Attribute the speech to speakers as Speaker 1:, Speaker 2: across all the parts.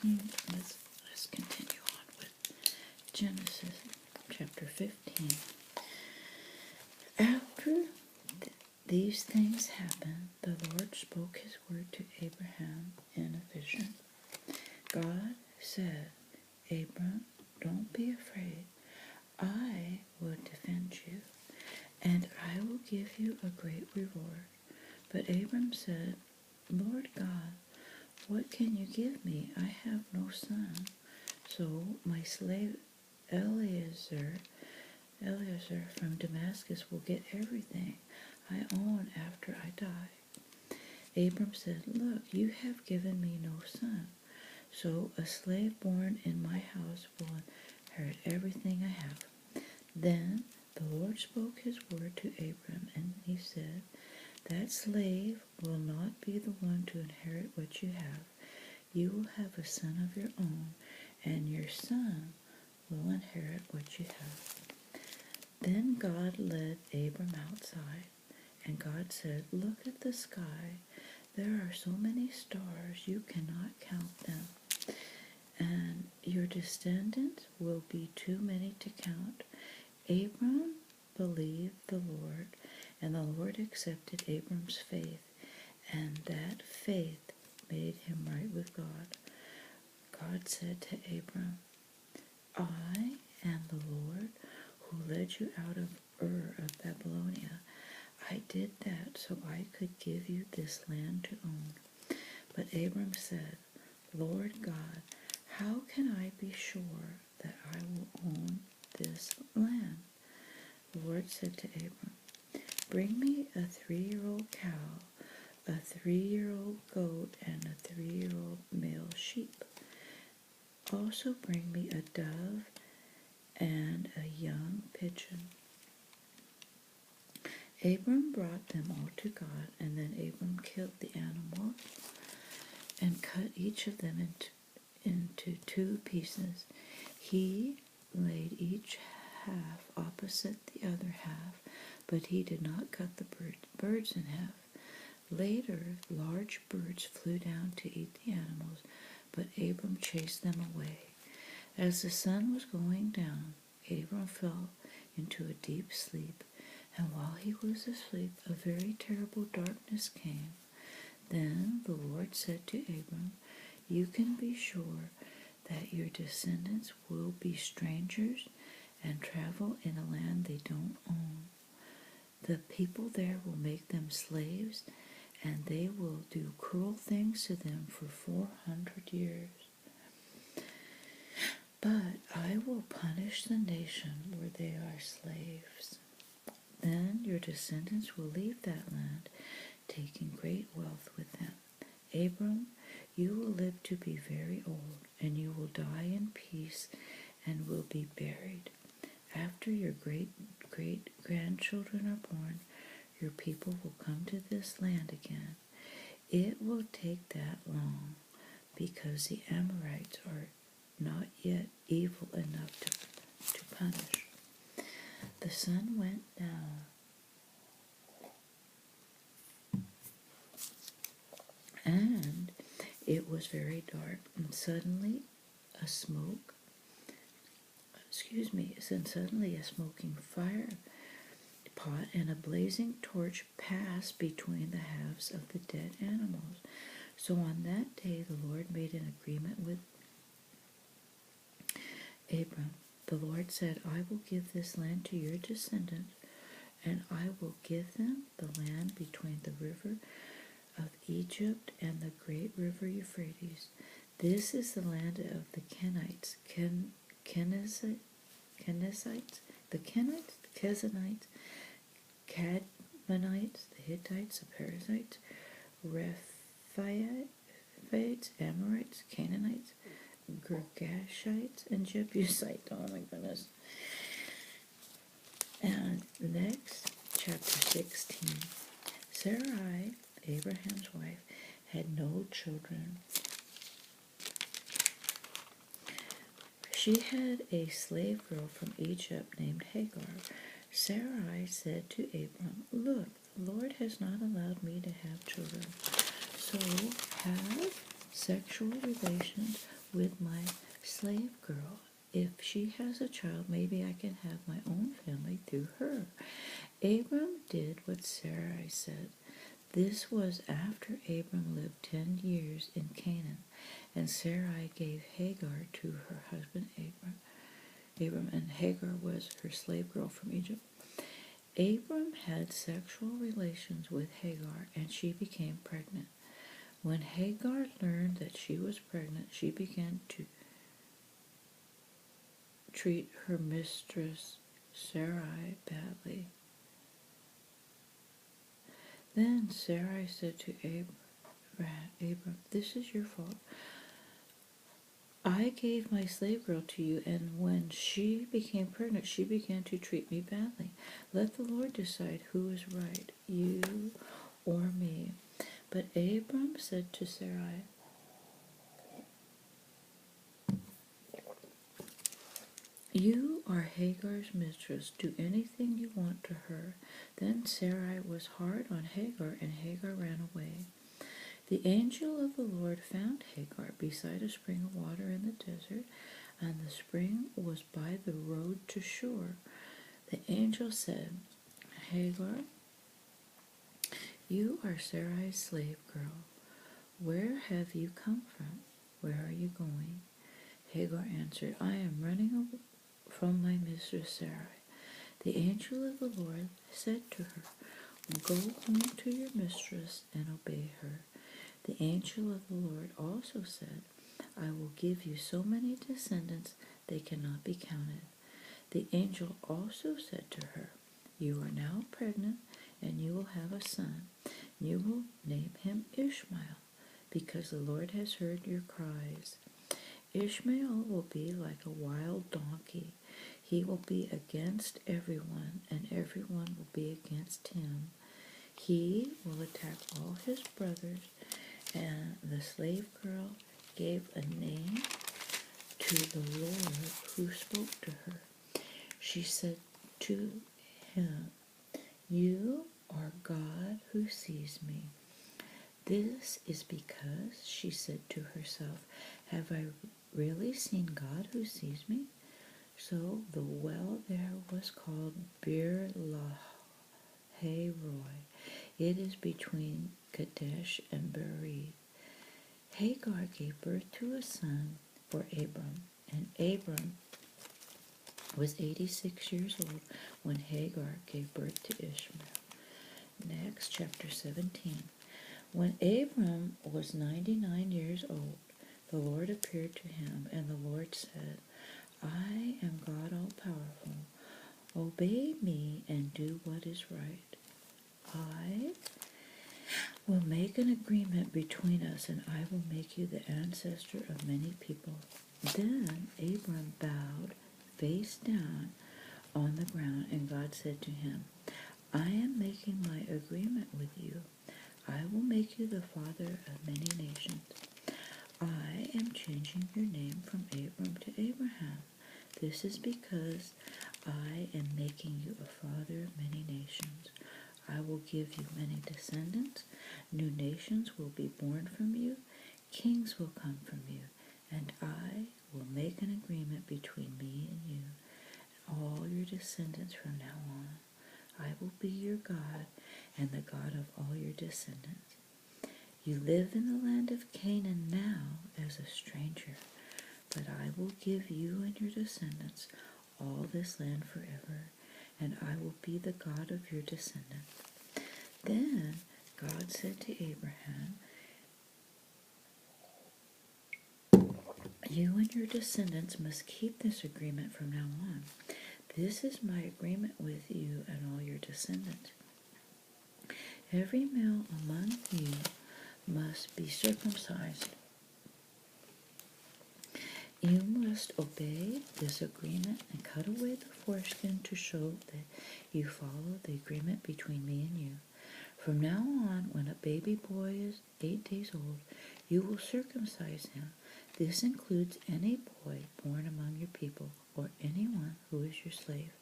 Speaker 1: Let's continue on with Genesis chapter 15. After these things happened, the Lord spoke his word to Abraham in a vision. God said, Abram, don't be afraid. I will defend you, and I will give you a great reward. But Abram said, Lord God, what can you give me? I have no son. So my slave Eliezer from Damascus will get everything I own after I die. Abram said, Look, you have given me no son, so a slave born in my house will inherit everything I have. Then the Lord spoke his word to Abram, and he said, That slave will not be the one to inherit what you have. You will have a son of your own, and your son will inherit what you have. Then God led Abram outside, and God said, Look at the sky. There are so many stars you cannot count them, and your descendants will be too many to count. Abram believed the Lord, and the Lord accepted Abram's faith, and that faith made him right with God. God said to Abram, I am the Lord who led you out of Ur of Babylonia. I did that so I could give you this land to own. But Abram said, Lord God, how can I be sure that I will own this land? The Lord said to Abram, Bring me a 3-year-old cow, a 3-year-old goat, and a 3-year-old male sheep. Also bring me a dove and a young pigeon. Abram brought them all to God, and then Abram killed the animals and cut each of them into 2 pieces. He laid each half opposite the other half, but he did not cut the birds in half. Later, large birds flew down to eat the animals, but Abram chased them away. As the sun was going down, Abram fell into a deep sleep, and while he was asleep, a very terrible darkness came. Then the Lord said to Abram, You can be sure that your descendants will be strangers and travel in a land they don't own. The people there will make them slaves, and they will do cruel things to them for 400 years. But I will punish the nation where they are slaves. Then your descendants will leave that land, taking great wealth with them. Abram, you will live to be very old, and you will die in peace and will be buried. After your great-grandchildren are born, your people will come to this land again. It will take that long because the Amorites are not yet evil enough to punish. The sun went down, and it was very dark, and suddenly a smoking fire pot and a blazing torch passed between the halves of the dead animals. So on that day the Lord made an agreement with Abram. The Lord said, I will give this land to your descendants, and I will give them the land between the river of Egypt and the great river Euphrates. This is the land of the Kenites, Kenizzites, the Kezanites, Cadmonites, the Hittites, the Perizzites, Rephaites, Amorites, Canaanites, Girgashites, and Jebusites. Oh my goodness. And next, chapter 16. Sarai, Abraham's wife, had no children. She had a slave girl from Egypt named Hagar. Sarai said to Abram, Look, the Lord has not allowed me to have children. So have sexual relations with my slave girl. If she has a child, maybe I can have my own family through her. Abram did what Sarai said. This was after Abram lived 10 years in Canaan, and Sarai gave Hagar to her husband Abram, and Hagar was her slave girl from Egypt. Abram had sexual relations with Hagar, and she became pregnant. When Hagar learned that she was pregnant, she began to treat her mistress Sarai badly. Then Sarai said to Abram, "This is your fault. I gave my slave girl to you, and when she became pregnant, she began to treat me badly. Let the Lord decide who is right, you or me." But Abram said to Sarai, "You are Hagar's mistress. Do anything you want to her." Then Sarai was hard on Hagar, and Hagar ran away. The angel of the Lord found Hagar beside a spring of water in the desert, and the spring was by the road to Shur. The angel said, "Hagar, you are Sarai's slave girl. Where have you come from? Where are you going?" Hagar answered, "I am running from my mistress Sarai." The angel of the Lord said to her, "Go home to your mistress and obey her." The angel of the Lord also said, "I will give you so many descendants they cannot be counted." The angel also said to her, "You are now pregnant, and you will have a son. You will name him Ishmael, because the Lord has heard your cries. Ishmael will be like a wild donkey. He will be against everyone, and everyone will be against him. He will attack all his brothers." And the slave girl gave a name to the Lord who spoke to her. She said to him, "You are God who sees me." This is because she said to herself, "Have I really seen God who sees me?" So the well there was called Bir Lahai Roi. It is between Kadesh and Bered. Hagar gave birth to a son for Abram, and Abram was 86 years old when Hagar gave birth to Ishmael. Next, chapter 17. When Abram was 99 years old, the Lord appeared to him, and the Lord said, "I am God all-powerful. Obey me and do what is right. I will make an agreement between us, and I will make you the ancestor of many people." Then Abram bowed face down on the ground, and God said to him, "I am making my agreement with you. I will make you the father of many nations. I am changing your name from Abram to Abraham. This is because I am making you a father of many nations. I will give you many descendants. New nations will be born from you. Kings will come from you. And I will make an agreement between me and you, and all your descendants from now on. I will be your God and the God of all your descendants. You live in the land of Canaan now as a stranger, but I will give you and your descendants all this land forever, and I will be the God of your descendants." Then God said to Abraham, "You and your descendants must keep this agreement from now on. This is my agreement with you and all your descendants. Every male among you must be circumcised. You must obey this agreement and cut away the foreskin to show that you follow the agreement between me and you. From now on, when a baby boy is 8 days old, you will circumcise him. This includes any boy born among your people or anyone who is your slave.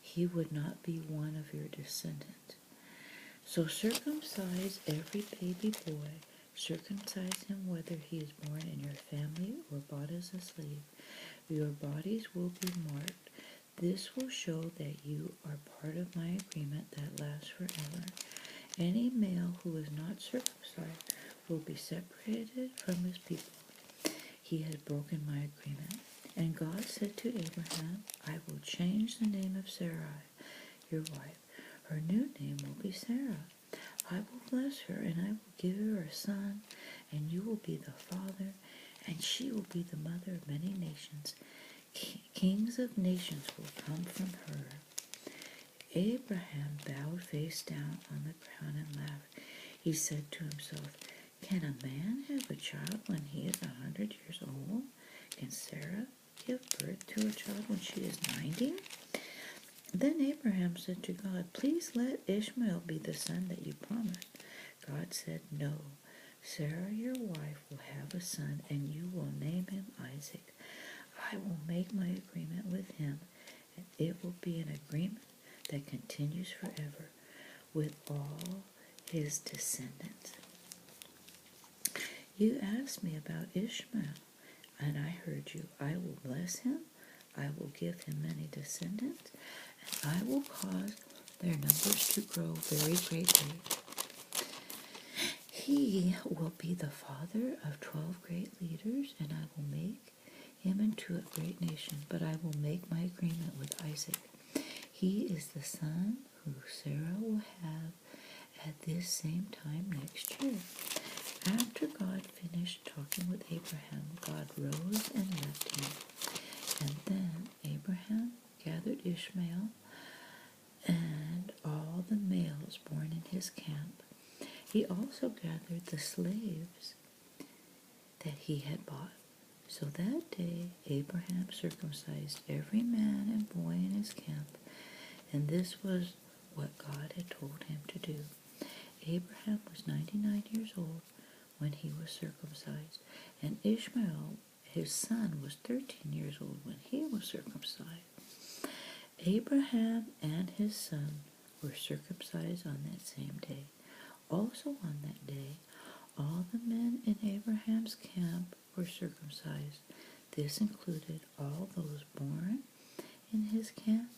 Speaker 1: He would not be one of your descendants. So circumcise every baby boy Circumcise him whether he is born in your family or bought as a slave. Your bodies will be marked. This will show that you are part of my agreement that lasts forever. Any male who is not circumcised will be separated from his people. He has broken my agreement. And God said to Abraham, I will change the name of Sarai, your wife. Her new name will be Sarah. I will bless her, and I will give her a son, and you will be the father, and she will be the mother of many nations. Kings of nations will come from her. Abraham bowed face down on the ground and laughed. He said to himself, can a man have a child when he is 100 years old? Can Sarah give birth to a child when she is 90? Then Abraham said to God, please let Ishmael be the son that you promised. God said, no. Sarah, your wife, will have a son, and you will name him Isaac. I will make my agreement with him, and it will be an agreement that continues forever with all his descendants. You asked me about Ishmael, and I heard you. I will bless him. I will give him many descendants, and I will cause their numbers to grow very greatly. He will be the father of 12 great leaders, and I will make him into a great nation, but I will make my agreement with Isaac. He is the son who Sarah will have at this same time next year. After God finished talking with Abraham, God rose and left him. And then Abraham gathered Ishmael and all the males born in his camp. He also gathered the slaves that he had bought. So that day Abraham circumcised every man and boy in his camp, and this was what God had told him to do. Abraham was 99 years old when he was circumcised, and Ishmael, his son, was 13 years old when he was circumcised. Abraham and his son were circumcised on that same day. Also on that day, all the men in Abraham's camp were circumcised. This included all those born in his camp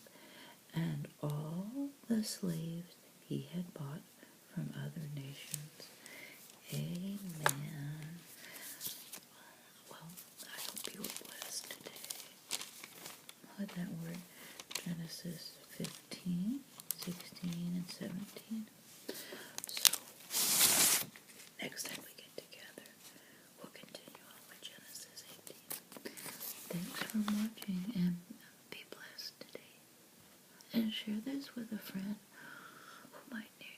Speaker 1: and all the slaves he had bought from other nations. Amen. Well, I hope you were blessed today. What that word? Genesis 15, 16, and 17. So, next time we get together, we'll continue on with Genesis 18. Thanks for watching, and be blessed today. And share this with a friend who might need